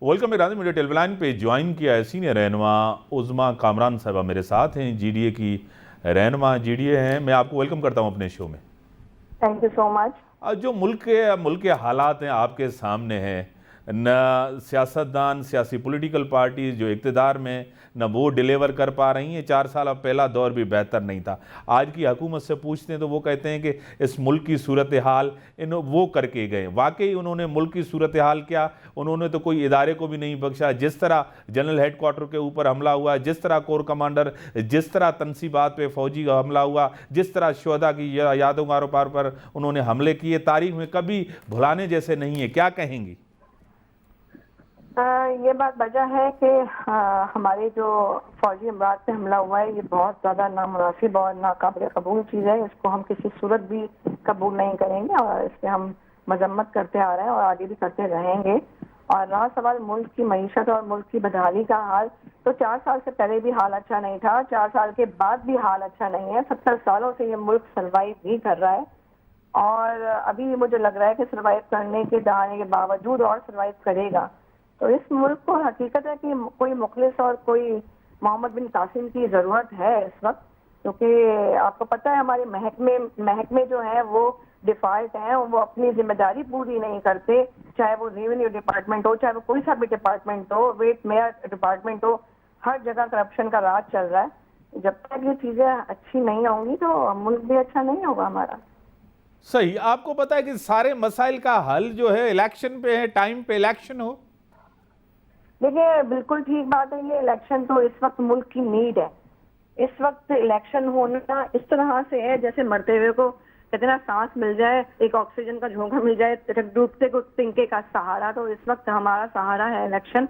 Welcome Irani media television पे join किया है सीनियर रहनुमा उज़मा कामरान साहबा मेरे साथ हैं, जीडीए की रहनुमा जीडीए हैं। मैं आपको वेलकम करता हूं अपने शो में। Thank you so much. जो मुल्क के हालात हैं आपके सामने हैं, न सियासतदान सियासी पॉलिटिकल पार्टी जो इक़्तिदार में न वो डिलीवर कर पा रही हैं। 4 साल अब पहला दौर भी बेहतर नहीं था। आज की हुकूमत से पूछते हैं तो वो कहते हैं कि इस मुल्क की सूरत हाल वो करके गए। वाकई उन्होंने मुल्क की सूरत हाल क्या, उन्होंने तो कोई इदारे को भी नहीं बख्शा। जिस तरह जनरल हेड क्वार्टर के ऊपर हमला हुआ, जिस तरह कोर कमांडर, जिस तरह तनसीबात पे फौजी का हमला हुआ, जिस तरह शहदा की यादगारों पर उन्होंने हमले किए, तारीख में कभी भुलाने जैसे नहीं है। क्या कहेंगी? ये बात वजह है कि हमारे जो फौजी अमरात पे हमला हुआ है ये बहुत ज़्यादा नामुनासिब और नाकाबिल कबूल चीज़ है। इसको हम किसी सूरत भी कबूल नहीं करेंगे और इससे हम मजम्मत करते आ रहे हैं और आगे भी करते रहेंगे। और रहा सवाल मुल्क की मईशत और मुल्क की बदहाली का हाल, तो 4 साल से पहले भी हाल अच्छा नहीं था, 4 साल के बाद भी हाल अच्छा नहीं है। 70 सालों से ये मुल्क सर्वाइव भी कर रहा है और अभी मुझे लग रहा है कि सर्वाइव करने के दाने के बावजूद और सर्वाइव करेगा। तो इस मुल्क को हकीकत है कि कोई मुखलिस और कोई मोहम्मद बिन कासिम की जरूरत है इस वक्त, क्योंकि आपको पता है हमारे महकमे जो है वो डिफॉल्ट हैं, वो अपनी जिम्मेदारी पूरी नहीं करते। चाहे वो रेवेन्यू डिपार्टमेंट हो, चाहे वो कोई सा भी डिपार्टमेंट हो, वेट मेयर डिपार्टमेंट हो, हर जगह करप्शन का राज चल रहा है। जब तक ये चीजें अच्छी नहीं होंगी तो मुल्क भी अच्छा नहीं होगा हमारा। सही। आपको पता है कि सारे मसाइल का हल जो है इलेक्शन पे है, टाइम पे इलेक्शन हो। देखिए बिल्कुल ठीक बात है, ये इलेक्शन तो इस वक्त मुल्क की नीड है। इस वक्त इलेक्शन होना इस तरह से है जैसे मरते हुए को कहते ना सांस मिल जाए, एक ऑक्सीजन का झोंका मिल जाए, डूबते को तिनके का सहारा। तो इस वक्त हमारा सहारा है election.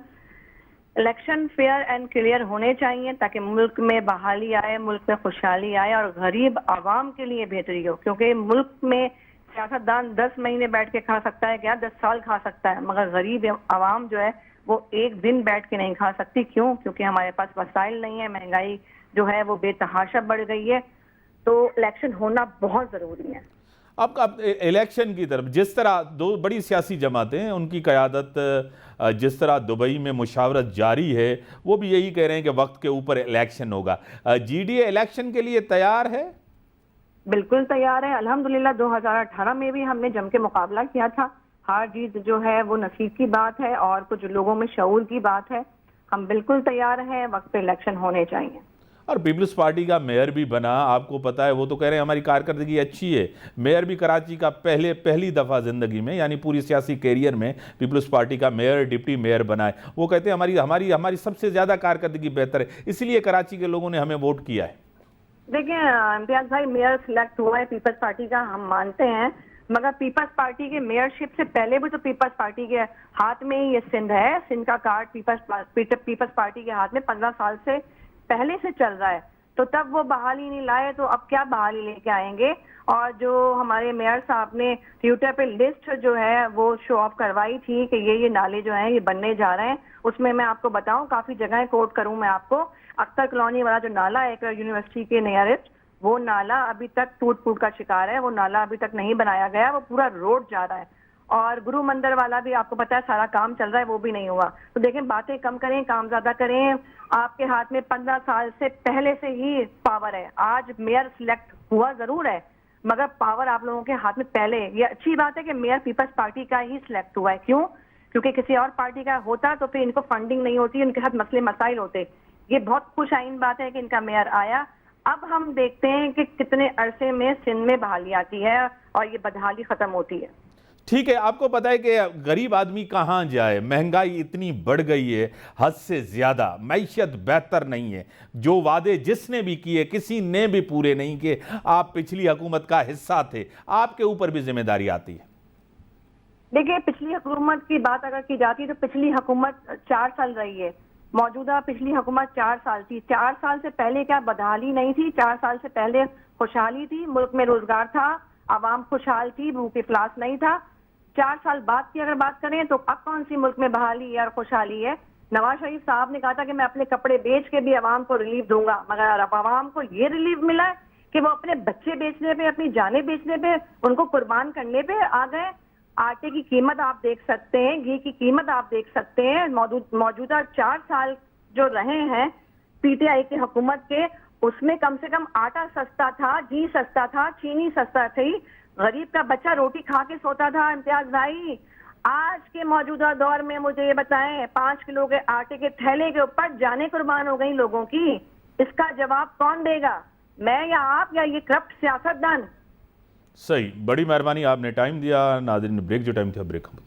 Election fair and clear होने चाहिए ताकि मुल्क में बहाली आए, मुल्क में खुशहाली आए और गरीब आवाम के लिए बेहतरी हो। क्योंकि मुल्क में सियासतदान 10 महीने बैठ के खा सकता है क्या, 10 साल खा सकता है, मगर गरीब आवाम जो है वो एक दिन बैठ के नहीं खा सकती। क्यों? क्योंकि हमारे पास वसाइल नहीं है, महंगाई जो है वो बेतहाशा बढ़ गई है। तो इलेक्शन होना बहुत जरूरी है। अब इलेक्शन की तरफ जिस तरह दो बड़ी सियासी जमातें हैं उनकी क़यादत, जिस तरह दुबई में मुशावरत जारी है, वो भी यही कह रहे हैं कि वक्त के ऊपर इलेक्शन होगा। जीडीए इलेक्शन के लिए तैयार है? बिल्कुल तैयार है। अल्हम्दुलिल्लाह 2018 में भी हमने जम के मुकाबला किया था। हार जीत जो है वो नसीब की बात है और कुछ लोगों में शऊर की बात है। हम बिल्कुल तैयार हैं, वक्त पे इलेक्शन होने चाहिए। और पीपल्स पार्टी का मेयर भी बना, आपको पता है, वो तो कह रहे हैं हमारी कारकर्दगी अच्छी है। मेयर भी कराची का पहली दफ़ा ज़िंदगी में, यानी पूरी सियासी कैरियर में पीपल्स पार्टी का मेयर डिप्टी मेयर बना है। वो कहते हैं हमारी हमारी हमारी सबसे ज़्यादा कारकर्दगी बेहतर है, इसलिए कराची के लोगों ने हमें वोट किया है। देखिए इम्तियाज भाई, मेयर सिलेक्ट हुआ है पीपल्स पार्टी का, हम मानते हैं, मगर पीपल्स पार्टी के मेयरशिप से पहले भी तो पीपल्स पार्टी के हाथ में ही ये सिंध है। सिंध का कार्ड पीपल्स पार्टी के हाथ में 15 साल से पहले से चल रहा है। तो तब वो बहाली नहीं लाए तो अब क्या बहाली लेके आएंगे? और जो हमारे मेयर साहब ने ट्विटर पे लिस्ट जो है वो शो ऑफ करवाई थी कि ये नाले जो हैं ये बनने जा रहे हैं, उसमें मैं आपको बताऊं, काफी जगह कोट करूं मैं आपको, अख्तर कॉलोनी वाला जो नाला है एक यूनिवर्सिटी के नियरेस्ट, वो नाला अभी तक टूट फूट का शिकार है। वो नाला अभी तक नहीं बनाया गया, वो पूरा रोड जा रहा है। और गुरु मंदिर वाला भी आपको पता है सारा काम चल रहा है, वो भी नहीं हुआ। तो देखें, बातें कम करें, काम ज्यादा करें। आपके हाथ में 15 साल से पहले से ही पावर है। आज मेयर सिलेक्ट हुआ जरूर है, मगर पावर आप लोगों के हाथ में पहले। ये अच्छी बात है कि मेयर पीपल्स पार्टी का ही सिलेक्ट हुआ है। क्यों? क्योंकि किसी और पार्टी का होता तो फिर इनको फंडिंग नहीं होती, उनके साथ मसले मसाइल होते। ये बहुत खुश आइन बात है कि इनका मेयर आया। अब हम देखते हैं कि कितने अरसे में सिंध में बहाली आती है और ये बदहाली खत्म होती है। ठीक है, आपको पता है कि गरीब आदमी कहाँ जाए, महंगाई इतनी बढ़ गई है हद से ज़्यादा, मैशियत बेहतर नहीं है। जो वादे जिसने भी किए किसी ने भी पूरे नहीं किए। आप पिछली हुकूमत का हिस्सा थे, आपके ऊपर भी जिम्मेदारी आती है। देखिए, पिछली हुकूमत की बात अगर की जाती तो पिछली हुकूमत 4 साल रही है, मौजूदा पिछली हुकूमत 4 साल थी। 4 साल से पहले क्या बदहाली नहीं थी? 4 साल से पहले खुशहाली थी, मुल्क में रोजगार था, आवाम खुशहाल थी, भूख इफलास नहीं था। 4 साल बाद की अगर बात करें तो अब कौन सी मुल्क में बहाली और खुशहाली है? नवाज शरीफ साहब ने कहा था कि मैं अपने कपड़े बेच के भी आवाम को रिलीफ दूंगा, मगर अब आवाम को ये रिलीफ मिला है कि वो अपने बच्चे बेचने पे, अपनी जानें बेचने पे, उनको कुर्बान करने पे आ गए। आटे की कीमत आप देख सकते हैं, घी की कीमत आप देख सकते हैं। मौजूदा 4 साल जो रहे हैं पीटीआई की हुकूमत के, उसमें कम से कम आटा सस्ता था, घी सस्ता था, चीनी सस्ता थी, गरीब का बच्चा रोटी खा के सोता था। इम्तियाज भाई, आज के मौजूदा दौर में मुझे ये बताएं, 5 किलो के आटे के थैले के ऊपर जाने कुर्बान हो गई लोगों की। इसका जवाब कौन देगा? मैं या आप या ये करप्ट सियासतदान? सही, बड़ी मेहरबानी, आपने टाइम दिया। नाज़रीन, ब्रेक जो टाइम था ब्रेक हम